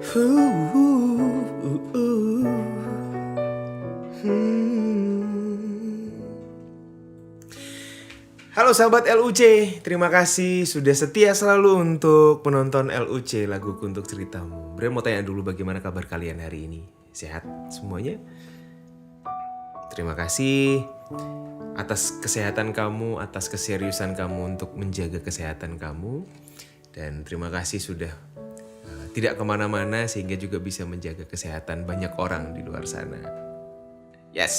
Halo sahabat LUC, terima kasih sudah setia selalu untuk penonton LUC Laguku Untuk Ceritamu. Bre mau tanya dulu bagaimana kabar kalian hari ini? Sehat semuanya? Terima kasih atas kesehatan kamu, atas keseriusan kamu untuk menjaga kesehatan kamu. Dan terima kasih sudah tidak kemana-mana sehingga juga bisa menjaga kesehatan banyak orang di luar sana. Yes,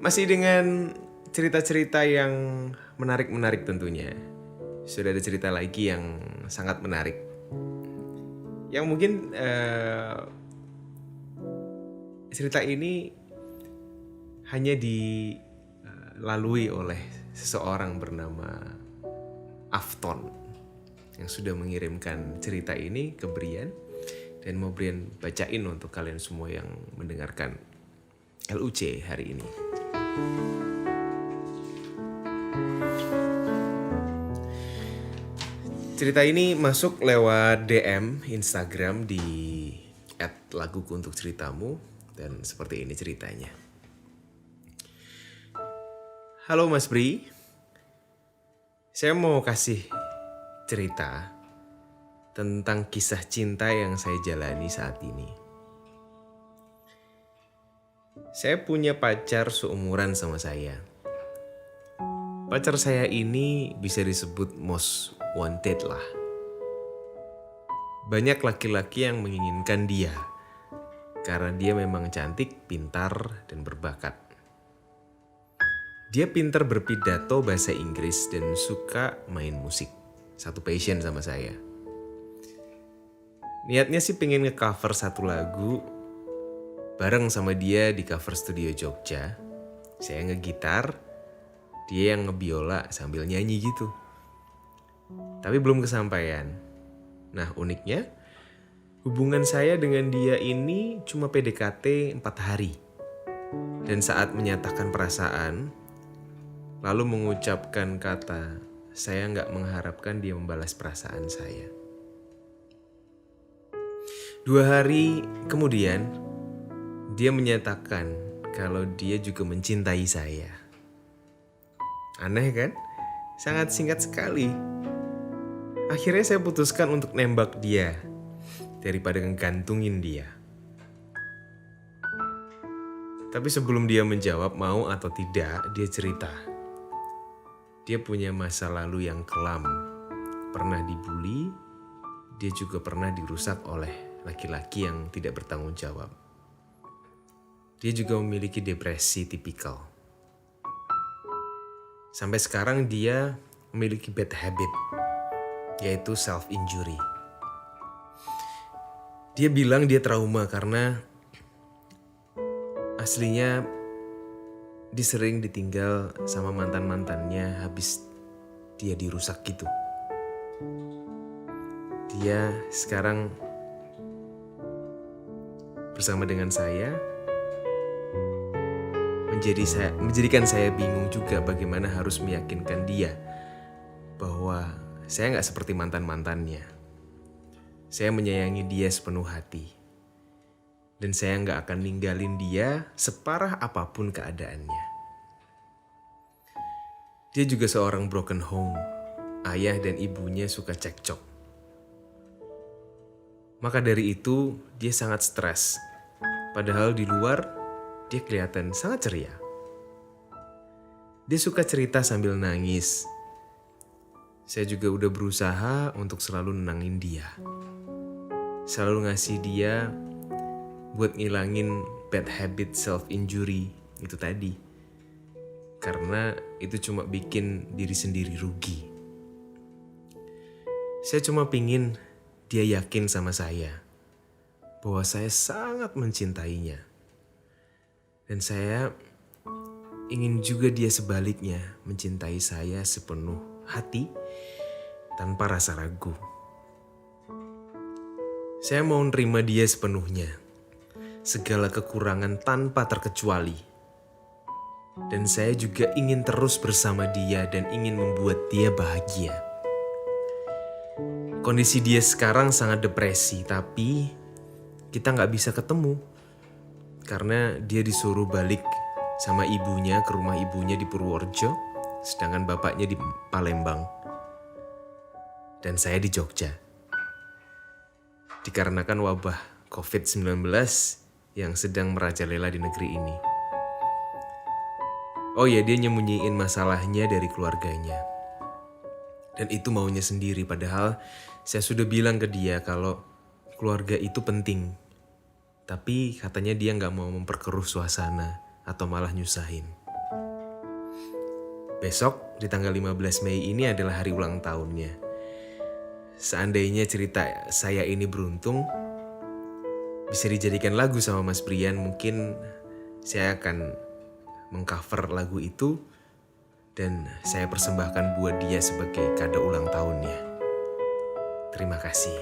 masih dengan cerita-cerita yang menarik-menarik tentunya. Sudah ada cerita lagi yang sangat menarik. Yang mungkin cerita ini hanya dilalui oleh seseorang bernama Afton yang sudah mengirimkan cerita ini ke Brian. Dan mau Brian bacain untuk kalian semua yang mendengarkan LUC hari ini. Cerita ini masuk lewat DM Instagram di @laguku untuk ceritamu dan seperti ini ceritanya. Halo Mas Bri, saya mau kasih cerita tentang kisah cinta yang saya jalani saat ini. Saya punya pacar seumuran sama saya. Pacar saya ini bisa disebut most wanted lah. Banyak laki-laki yang menginginkan dia karena dia memang cantik, pintar, dan berbakat. Dia pintar berpidato bahasa Inggris dan suka main musik. Satu passion sama saya. Niatnya sih pengen nge-cover satu lagu bareng sama dia di cover studio Jogja. Saya ngegitar, dia yang ngebiola sambil nyanyi gitu. Tapi belum kesampaian. Nah uniknya, hubungan saya dengan dia ini cuma PDKT 4 hari. Dan saat menyatakan perasaan, lalu mengucapkan kata, saya gak mengharapkan dia membalas perasaan saya. 2 hari kemudian, dia menyatakan kalau dia juga mencintai saya. Aneh kan? Sangat singkat sekali. Akhirnya saya putuskan untuk nembak dia daripada ngegantungin dia. Tapi sebelum dia menjawab mau atau tidak, dia cerita. Dia punya masa lalu yang kelam. Pernah dibully, dia juga pernah dirusak oleh laki-laki yang tidak bertanggung jawab. Dia juga memiliki depresi tipikal. Sampai sekarang dia memiliki bad habit, yaitu self-injury. Dia bilang dia trauma karena aslinya dia sering ditinggal sama mantan-mantannya habis dia dirusak gitu. Dia sekarang bersama dengan saya menjadikan saya bingung juga bagaimana harus meyakinkan dia bahwa saya gak seperti mantan-mantannya. Saya menyayangi dia sepenuh hati. Dan saya gak akan ninggalin dia separah apapun keadaannya. Dia juga seorang broken home. Ayah dan ibunya suka cekcok. Maka dari itu dia sangat stres. Padahal di luar dia kelihatan sangat ceria. Dia suka cerita sambil nangis. Saya juga udah berusaha untuk selalu nenangin dia. Selalu ngasih dia buat ngilangin bad habit self-injury itu tadi. Karena itu cuma bikin diri sendiri rugi. Saya cuma pingin dia yakin sama saya bahwa saya sangat mencintainya. Dan saya ingin juga dia sebaliknya mencintai saya sepenuh hati tanpa rasa ragu. Saya mau nerima dia sepenuhnya, segala kekurangan tanpa terkecuali. Dan saya juga ingin terus bersama dia dan ingin membuat dia bahagia. kondisi dia sekarang sangat depresi, tapi kita nggak bisa ketemu karena dia disuruh balik sama ibunya ke rumah ibunya di Purworejo, sedangkan bapaknya di Palembang dan saya di Jogja. Dikarenakan wabah COVID-19 yang sedang merajalela di negeri ini. Oh ya, dia nyembunyiin masalahnya dari keluarganya. Dan itu maunya sendiri, padahal saya sudah bilang ke dia kalau keluarga itu penting. Tapi katanya dia gak mau memperkeruh suasana atau malah nyusahin. Besok di tanggal 15 Mei ini adalah hari ulang tahunnya. Seandainya cerita saya ini beruntung, bisa dijadikan lagu sama Mas Brian, mungkin saya akan mengcover lagu itu dan saya persembahkan buat dia sebagai kado ulang tahunnya. Terima kasih.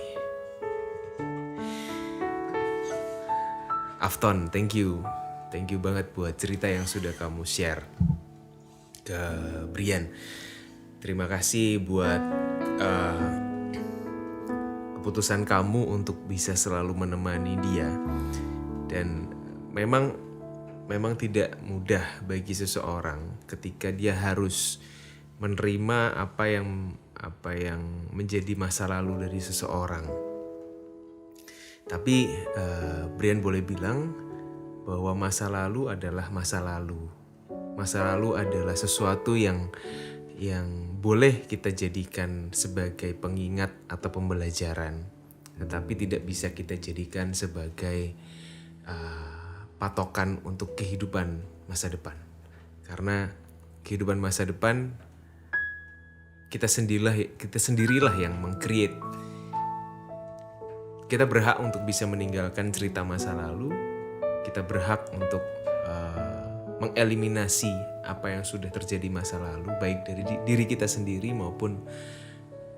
Afton, thank you. Thank you banget buat cerita yang sudah kamu share ke Brian. Terima kasih buat keputusan kamu untuk bisa selalu menemani dia. Dan memang tidak mudah bagi seseorang ketika dia harus menerima apa yang menjadi masa lalu dari seseorang. Tapi Brian boleh bilang bahwa masa lalu adalah masa lalu. Masa lalu adalah sesuatu yang boleh kita jadikan sebagai pengingat atau pembelajaran. Tetapi tidak bisa kita jadikan sebagai patokan untuk kehidupan masa depan. Karena kehidupan masa depan kita sendirilah yang meng-create. Kita berhak untuk bisa meninggalkan cerita masa lalu. Kita berhak untuk mengeliminasi apa yang sudah terjadi masa lalu, baik dari diri kita sendiri maupun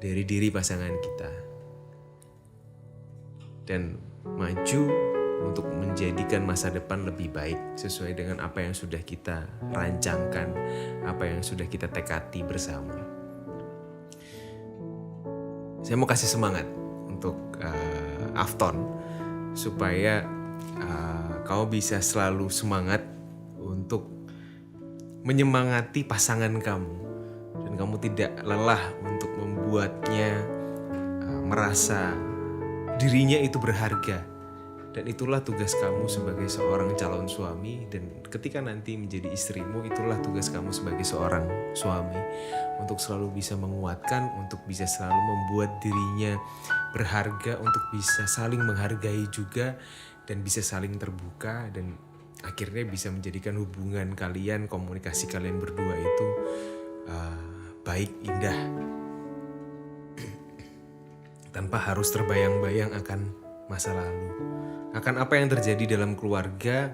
dari diri pasangan kita. Dan maju untuk menjadikan masa depan lebih baik sesuai dengan apa yang sudah kita rancangkan, apa yang sudah kita tekati bersama. Saya mau kasih semangat untuk Afton supaya kau bisa selalu semangat untuk menyemangati pasangan kamu dan kamu tidak lelah untuk membuatnya merasa dirinya itu berharga. Dan itulah tugas kamu sebagai seorang calon suami, dan ketika nanti menjadi istrimu, itulah tugas kamu sebagai seorang suami untuk selalu bisa menguatkan, untuk bisa selalu membuat dirinya berharga, untuk bisa saling menghargai juga dan bisa saling terbuka, dan akhirnya bisa menjadikan hubungan kalian, komunikasi kalian berdua itu baik, indah, tanpa harus terbayang-bayang akan masa lalu. Akan apa yang terjadi dalam keluarga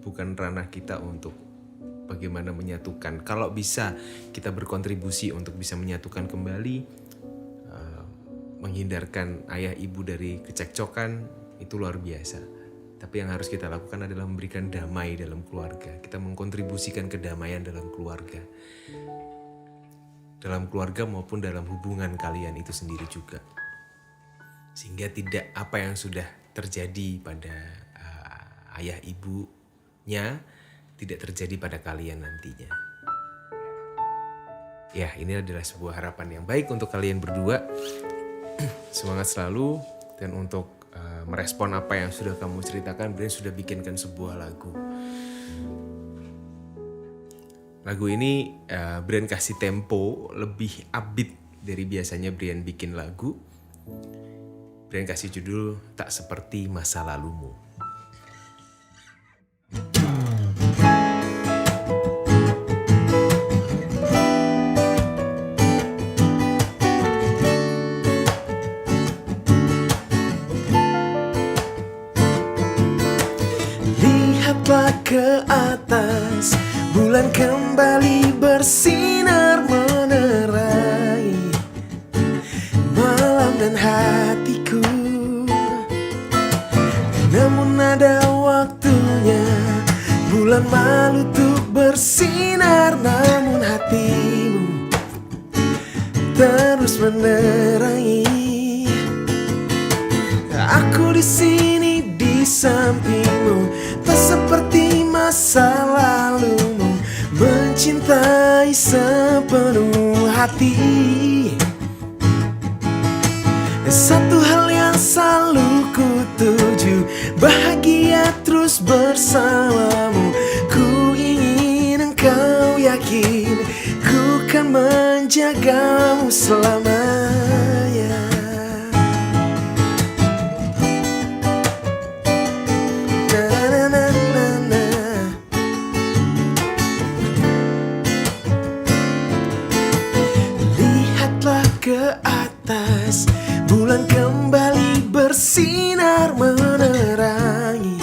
bukan ranah kita untuk bagaimana menyatukan. Kalau bisa kita berkontribusi untuk bisa menyatukan kembali, menghindarkan ayah ibu dari kecekcokan, itu luar biasa. Tapi yang harus kita lakukan adalah memberikan damai dalam keluarga. Kita mengkontribusikan kedamaian dalam keluarga. Dalam keluarga maupun dalam hubungan kalian itu sendiri juga. Sehingga tidak apa yang sudah terjadi pada ayah ibunya tidak terjadi pada kalian nantinya. Ya, ini adalah sebuah harapan yang baik untuk kalian berdua. Semangat selalu. Dan untuk merespon apa yang sudah kamu ceritakan, Brian sudah bikinkan sebuah lagu. Lagu ini Brian kasih tempo lebih upbeat dari biasanya Brian bikin lagu. Brian kasih judul Tak Seperti Masa Lalumu. Lihatlah ke atas, bulan kembali bersinar menerai malam dan hatiku. Namun ada waktunya bulan malu tuh bersinar, namun hatimu terus menerangi. di sini di sampingmu, tak seperti masa lalumu, mencintai sepenuh hati. Satu hal yang selalu ku tuju, bahagia terus bersamamu. Ku ingin engkau yakin, ku kan menjagamu selamanya. Na, na, na, na, na. Lihatlah ke atas, bulan kembali bersinar menerangi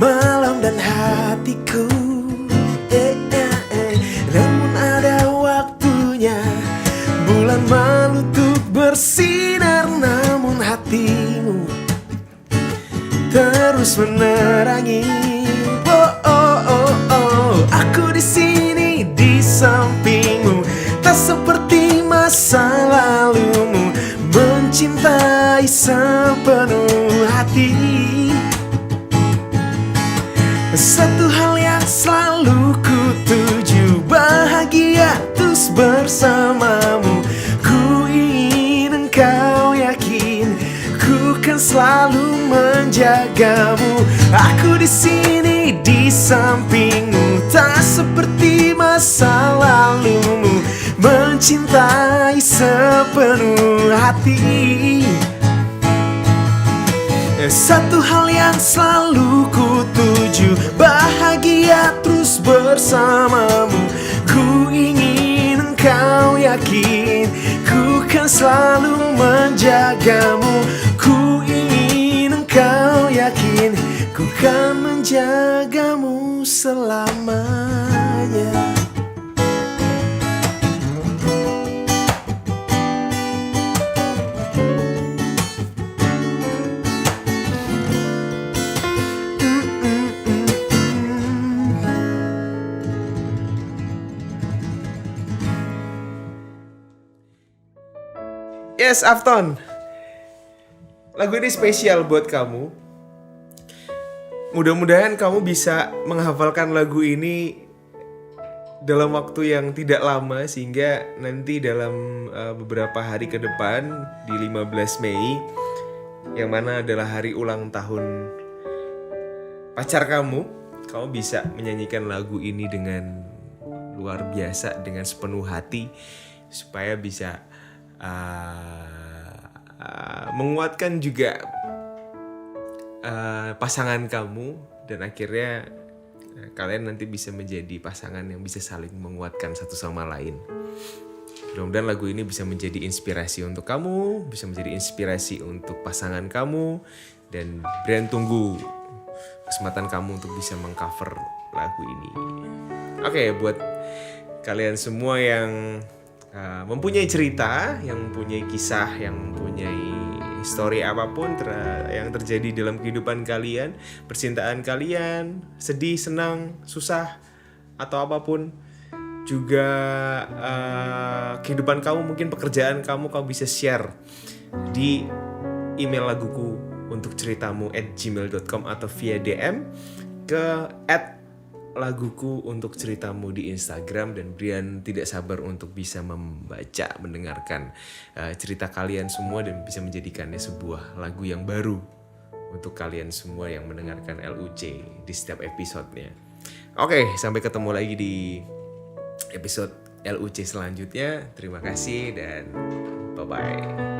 malam dan hatiku. Namun ada waktunya bulan malu untuk bersinar, namun hatimu terus menerangi. Oh, oh, oh, oh. Aku di sini di sampingmu, tak seperti masa lalumu, mencintai sepenuh hati. Satu hal yang selalu ku tuju, bahagia terus bersamamu. Ku ingin engkau yakin, ku kan selalu menjagamu. Aku di sini di sampingmu, tak seperti masa lalumu, mencintai sepenuh hati. Satu hal yang selalu ku tuju, bahagia terus bersamamu. Ku ingin engkau yakin, ku kan selalu menjagamu. Ku ingin engkau yakin, ku kan menjagamu selamanya. Yes, Afton. Lagu ini spesial buat kamu. Mudah-mudahan kamu bisa menghafalkan lagu ini dalam waktu yang tidak lama, sehingga nanti dalam beberapa hari ke depan di 15 Mei, yang mana adalah hari ulang tahun pacar kamu bisa menyanyikan lagu ini dengan luar biasa, dengan sepenuh hati, supaya bisa menguatkan juga pasangan kamu, dan akhirnya kalian nanti bisa menjadi pasangan yang bisa saling menguatkan satu sama lain. Mudah-mudahan lagu ini bisa menjadi inspirasi untuk kamu, bisa menjadi inspirasi untuk pasangan kamu, dan Brian tunggu kesempatan kamu untuk bisa mengcover lagu ini. Oke, buat kalian semua yang mempunyai cerita, yang mempunyai kisah, yang mempunyai story apapun yang terjadi dalam kehidupan kalian, percintaan kalian, sedih, senang, susah, atau apapun, juga kehidupan kamu, mungkin pekerjaan kamu bisa share di email laguku untuk ceritamu @gmail.com atau via DM ke @laguku untuk ceritamu di Instagram. Dan Brian tidak sabar untuk bisa membaca, mendengarkan cerita kalian semua, dan bisa menjadikannya sebuah lagu yang baru untuk kalian semua yang mendengarkan LUC di setiap episodenya. Oke, sampai ketemu lagi di episode LUC selanjutnya. Terima kasih dan bye-bye.